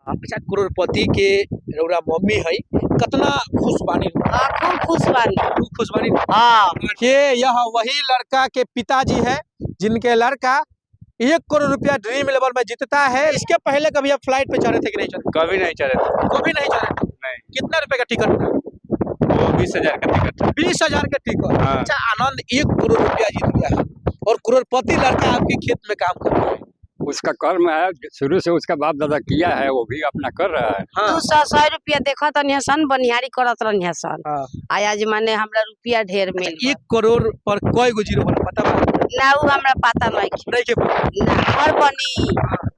अच्छा, करोड़पति के रउरा मम्मी है, कतना खुश बानी? खूब खुश बानी। खूब खुश बानी। हाँ। ये यह वही लड़का के पिताजी है जिनके लड़का 1 करोड़ रुपया ड्रीम लेवल में जीतता है। इसके पहले कभी आप फ्लाइट पे चढ़े थे कि नहीं चढ़े? कभी नहीं चढ़े थे। कभी नहीं चढ़े थे? नहीं। कितना रुपए का टिकट था? वो 20,000 का टिकट था। 20,000 का टिकट। हाँ। अच्छा, आनंद 1 करोड़ रुपया जीत गया है और करोड़पति लड़का आपके खेत में काम कर रहा है। उसका कर्म है, शुरू से उसका बाप दादा किया है, वो भी अपना कर रहा है। हाँ। 200 रुपया देखो तनी सन बनिहारी करत रहनी सन। हाँ। आज माने हमरा रुपया ढेर मिल। 1 करोड़ पर कोई गो जीरो बना पता बा? ना उ हमरा पता नहीं के ना। घर बनी,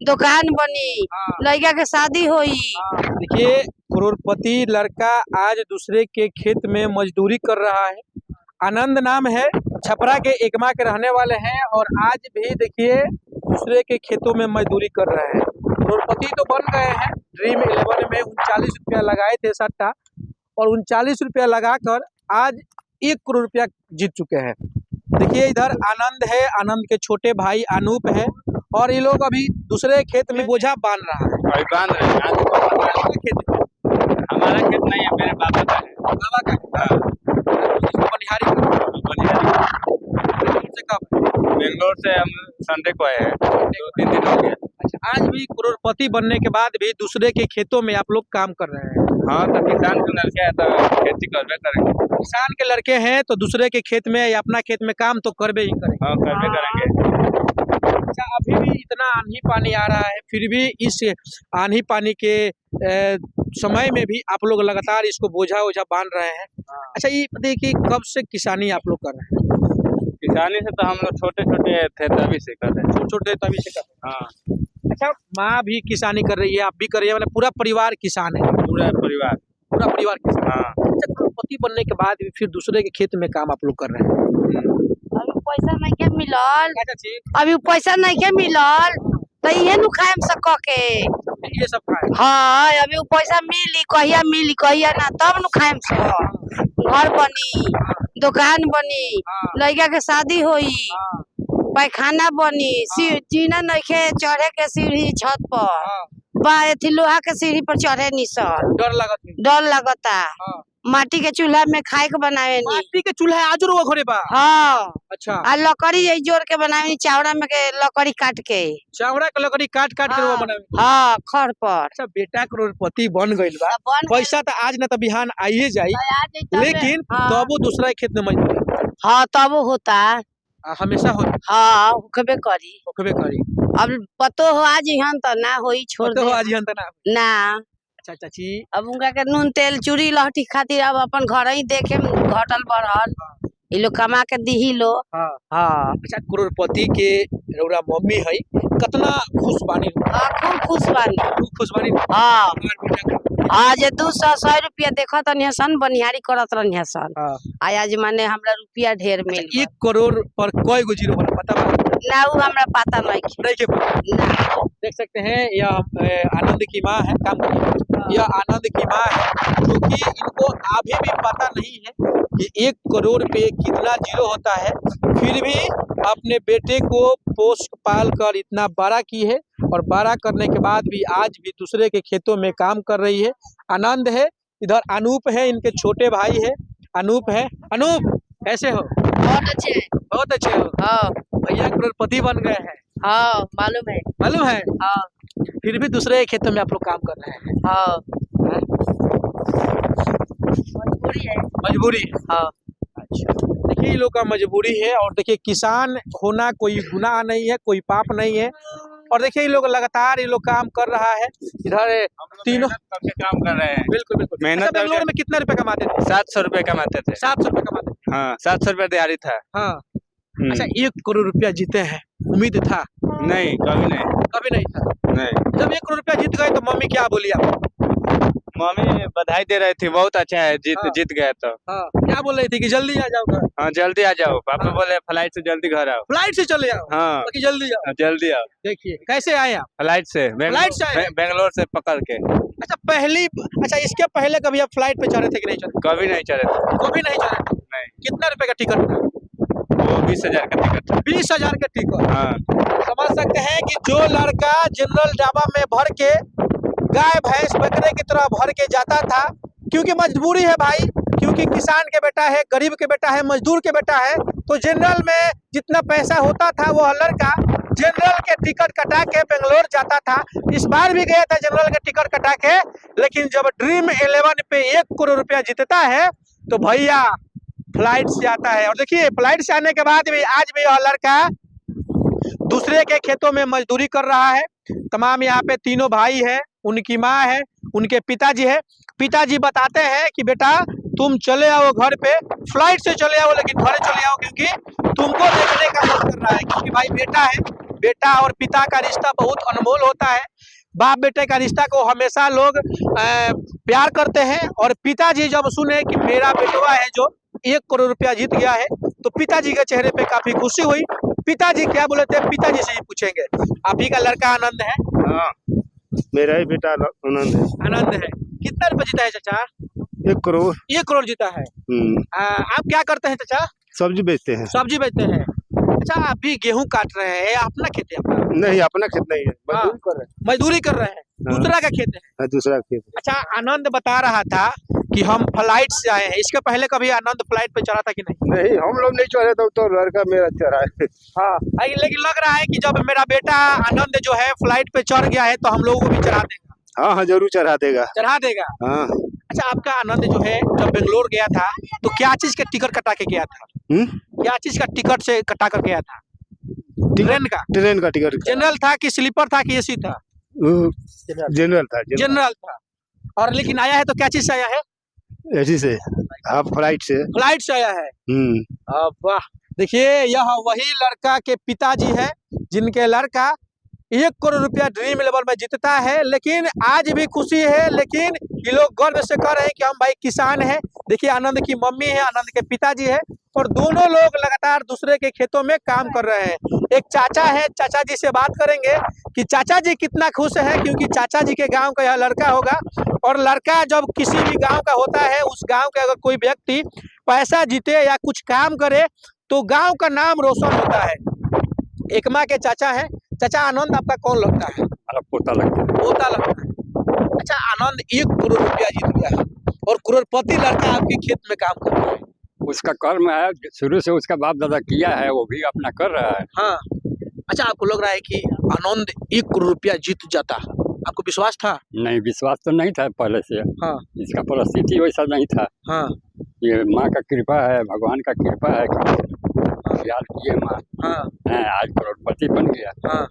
दुकान बनी, लड़का के शादी होई। देखिए, करोड़पति लड़का आज दूसरे के खेत में मजदूरी कर रहा है। आनंद नाम है, छपरा के एकमा के रहने वाले हैं और आज भी देखिए दूसरे के खेतों में मजदूरी कर रहे हैं। करोड़पति तो बन गए हैं। ड्रीम 11 में 39 रुपया लगाए थे सट्टा और 39 रुपया लगाकर आज 1 करोड़ रुपया जीत चुके हैं। देखिए, इधर आनंद है, आनंद के छोटे भाई अनूप है और ये लोग अभी दूसरे खेत में बोझा बांध रहा है। अभी बांध रहे हैं। हमारा खेत नहीं है, मेरे बाबा का है। बाबा का? बनिहारी से कब? बेंगलोर से हम संडे को आए हैं, 2-3 दिन हो गए। अच्छा, आज भी करोड़पति बनने के बाद भी दूसरे के खेतों में आप लोग काम कर रहे हैं। हाँ, तो किसान के लड़के हैं तो खेती करबे करेंगे। किसान के लड़के हैं तो दूसरे के खेत में या अपना खेत में काम तो करबे ही करेंगे। हाँ, करबे करेंगे। अच्छा, अभी भी इतना आंधी पानी आ रहा है, फिर भी इस आंधी पानी के समय में भी आप लोग लगातार इसको बोझा ओझा बांध रहे हैं। अच्छा, ये देखिए, कब से किसानी आप लोग कर रहे हैं? किसानी से तो हम लोग छोटे-छोटे थे तभी से कर रहे हैं। छोटे तभी से कर रहे हैं। हाँ। अच्छा, माँ भी किसानी कर रही है, आप भी कर रही है, मतलब पूरा परिवार किसान है? पूरा परिवार किसान। हाँ। अच्छा, करोड़पति बनने के बाद भी फिर दूसरे के खेत में काम आप लोग कर रहे हैं। अभी पैसा नहीं के मिलल। अच्छा जी, अभी पैसा नहीं के मिलल तो ये नु खाएम सक के। ये सब खाए। हाँ, अभी पैसा मिली कहिया ना तब नु खाएम सक। घर बनी, दुकान बनी, लड़का के शादी होई, पैखाना बनी, जीना नइखे चढ़े के सीढ़ी छत पर बा एथी लोहा के सीढ़ी पर चढ़े नी सर। डर लगता। माटी के चूल्हा में खाए के बनावे नी। माटी के चूल्हा आज रो घरे बा? हाँ। अच्छा। आ लकड़ी यही जोड़ के बनावे नी, चावड़ा में के लकड़ी काट के। चावड़ा के लकड़ी काट के वो बनावे। हाँ, खर पर। अच्छा, बेटा करोड़पति बन गइल बा। पैसा तो आज न तो बिहान आइए जाई, लेकिन तबो दूसरा के खेत में मजदूरी। हाँ, तब होता। हमेशा हो। हाँ, होखबे करी। अब पतो हो आज यहाँ तो ना होई, छोड़ दे। आज यहाँ तो ना। अच्छा चाची, अब उनका के नून तेल चूड़ी लहठी खातिर अब अपन घर ही देखे घटल बढ़ल, ये लोग कमा के दी लो। हाँ। अच्छा, करोड़पति के रउरा मम्मी है, कतना खुश बानी? खूब खुश बानी। खूब खुश बानी। हाँ। आज 200 रुपया देखो तनी सन बनिहारी करत रहनी सन। आज माने हमरा रुपया ढेर मिल। 1 करोड़ पर कोई गो जीरो बना पता बा? ना उ हमरा पता नहीं ना। देख सकते हैं, यह आनंद की माँ है, काम कर रही है। यह आनंद की माँ है, क्योंकि इनको अभी भी पता नहीं है कि 1 करोड़ पे कितना जीरो होता है, फिर भी अपने बेटे को पोष पाल कर इतना बड़ा की है और बड़ा करने के बाद भी आज भी दूसरे के खेतों में काम कर रही है। आनंद है, इधर अनूप है, इनके छोटे भाई है। अनूप है। अनूप, कैसे हो? बहुत अच्छे हो। हाँ। भैया करोड़पति बन गए हैं। हाँ, मालूम है। हाँ। फिर भी दूसरे के खेतों में आप लोग काम कर रहे हैं। हाँ। मजबूरी है। हाँ। अच्छा, देखिए, ये लोग का मजबूरी है और देखिए, किसान होना कोई गुनाह नहीं है, कोई पाप नहीं है। और देखिए, ये लोग लगातार काम कर रहा है। इधर तीनों काम कर रहे हैं। बिल्कुल। मेहनत। बेंगलोर में कितना रुपए कमाते थे? 700 रुपए कमाते थे। 700 रुपए कमाते थे। हाँ, 700 रुपए दिहाड़ी था। हाँ। अच्छा, 1 करोड़ रुपया जीते हैं, उम्मीद था? नहीं, कभी नहीं था। नहीं। जब 1 करोड़ रुपया जीत गए तो मम्मी क्या बोली आपको? मम्मी बधाई दे रही थी, बहुत अच्छा है, जीत गए तो। हाँ, क्या बोल रही थी कि जल्दी आ जाओ घर? हाँ, जल्दी आ जाओ। पापा बोले फ्लाइट से जल्दी घर आओ। फ्लाइट से चले जाओ? हाँ, बाकी जल्दी आओ। जल्दी आओ। देखिए, कैसे आए आप? फ्लाइट से। बेंगलोर से पकड़ के। अच्छा, इसके पहले कभी आप फ्लाइट पे चढ़े थे कि नहीं चढ़े? कभी नहीं चढ़े थे। कभी नहीं चढ़े थे? नहीं। कितना रुपए का टिकट था? वो 20,000 का टिकट था। 20,000 का टिकट। हाँ। समझ सकते हैं कि जो लड़का जनरल डब्बा में भर के गाय भैंस बकरे की तरह भर के जाता था, क्योंकि मजबूरी है भाई, क्योंकि किसान के बेटा है, गरीब के बेटा है, मजदूर के बेटा है। तो जनरल में जितना पैसा होता था वो लड़का जनरल के टिकट कटा के बेंगलोर जाता था। इस बार भी गया था जनरल के टिकट कटा के, लेकिन जब ड्रीम 11 पे 1 करोड़ रुपया जीतता है तो भैया फ्लाइट से आता है। और देखिए फ्लाइट से आने के बाद भी आज भी यह लड़का दूसरे के खेतों में मजदूरी कर रहा है। तमाम यहाँ पे तीनों भाई है, उनकी माँ है, उनके पिताजी है। पिताजी बताते हैं कि बेटा तुम चले आओ घर पे, फ्लाइट से चले आओ, लेकिन घर चले आओ, क्योंकि तुमको देखने का मन कर रहा है। क्योंकि भाई बेटा है, बेटा और पिता का रिश्ता बहुत अनमोल होता है। बाप बेटे का रिश्ता को हमेशा लोग प्यार करते हैं। और पिताजी जब सुने कि मेरा बेटवा है जो 1 करोड़ रुपया जीत गया है, तो पिताजी के चेहरे पे काफी खुशी हुई। पिताजी क्या बोले थे, पिताजी से ही पूछेंगे। आप ही का लड़का आनंद है? हाँ, मेरा ही बेटा आनंद है। आनंद है। कितना रुपया जीता है चाचा? 1 करोड़। 1 करोड़ जीता है। आप क्या करते हैं चाचा? सब्जी बेचते हैं। सब्जी बेचते हैं। अच्छा, आप भी गेहूं काट रहे हैं, अपना खेत है अपना? नहीं, अपना खेत नहीं है, हाँ। मजदूरी कर रहे हैं। मजदूरी कर रहे हैं, दूसरा का खेत है। हाँ, दूसरा खेत है। अच्छा, आनंद बता रहा था कि हम फ्लाइट से आए हैं। इसके पहले कभी आनंद फ्लाइट पे चढ़ा था कि नहीं? नहीं, हम लोग नहीं चढ़े तो लड़का मेरा चढ़ा है। हाँ, लेकिन लग रहा है कि जब मेरा बेटा आनंद जो है फ्लाइट पे चढ़ गया है तो हम लोगों को भी चढ़ा देगा। हाँ हाँ, जरूर चढ़ा देगा। चढ़ा देगा। हाँ। अच्छा, आपका आनंद जो है जब बेंगलोर गया था तो क्या चीज का टिकट कटा के गया था? क्या चीज का टिकट से कटा कर गया था? ट्रेन का? ट्रेन का टिकट। जनरल था कि स्लीपर था कि एसी था? जनरल था। जनरल था। और लेकिन आया है तो क्या चीज से आया है? एसी से। हाँ, फ्लाइट से। फ्लाइट से आया है। वाह, देखिए यह वही लड़का के पिताजी है जिनके लड़का 1 करोड़ रुपया ड्रीम 11 में जीतता है। लेकिन आज भी खुशी है, लेकिन ये लोग गर्व से कह रहे हैं कि हम भाई किसान हैं। देखिए आनंद की मम्मी है, आनंद के पिताजी है, और दोनों लोग लगातार दूसरे के खेतों में काम कर रहे हैं। एक चाचा है, चाचा जी से बात करेंगे कि चाचा जी कितना खुश है, क्योंकि चाचा जी के गांव का यह लड़का होगा। और लड़का जब किसी भी गांव का होता है, उस गांव के अगर कोई व्यक्ति पैसा जीते या कुछ काम करे तो गांव का नाम रोशन होता है। एकमा के चाचा है। चाचा, आनंद आपका कौन लगता है? हमारा पोता लगता है। पोता लगता है। अच्छा, आनंद 1 करोड़ रुपया जीत गया है और करोड़पति लड़का आपके खेत में काम कर रहा है। उसका कर्म है, शुरू से उसका बाप दादा किया है, वो भी अपना कर रहा है। हाँ। अच्छा, आपको लग रहा है कि आनंद 1 करोड़ रुपया जीत जाता? आपको विश्वास था? नहीं, विश्वास तो नहीं था पहले से। हाँ। इसका परिस्थिति वैसा नहीं था। हाँ। ये माँ का कृपा है, भगवान का कृपा है, ख्याल किए माँ। हाँ। आज करोड़पति बन गया। हाँ।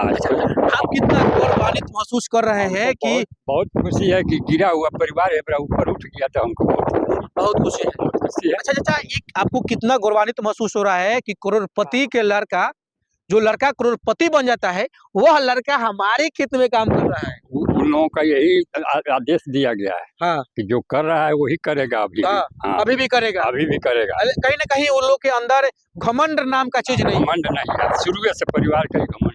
आज आप कितना गौरवान्वित महसूस कर रहे हैं कि बहुत खुशी है कि गिरा हुआ परिवार है मेरा ऊपर उठ गया, तो हमको बहुत खुशी है। अच्छा चाचा, आपको कितना गौरवान्वित महसूस हो रहा है कि करोड़पति के लड़का, जो लड़का करोड़पति बन जाता है, वह लड़का हमारे खेत में काम कर रहा है? उन लोगों का यही आदेश दिया गया है। हाँ। कि जो कर रहा है वही करेगा अभी। हाँ। हाँ। अभी भी करेगा। अभी भी करेगा। कहीं ना कहीं उन लोग के अंदर घमंड नाम का चीज नहीं। घमंड नहीं है, शुरू से परिवार का ही घमंड।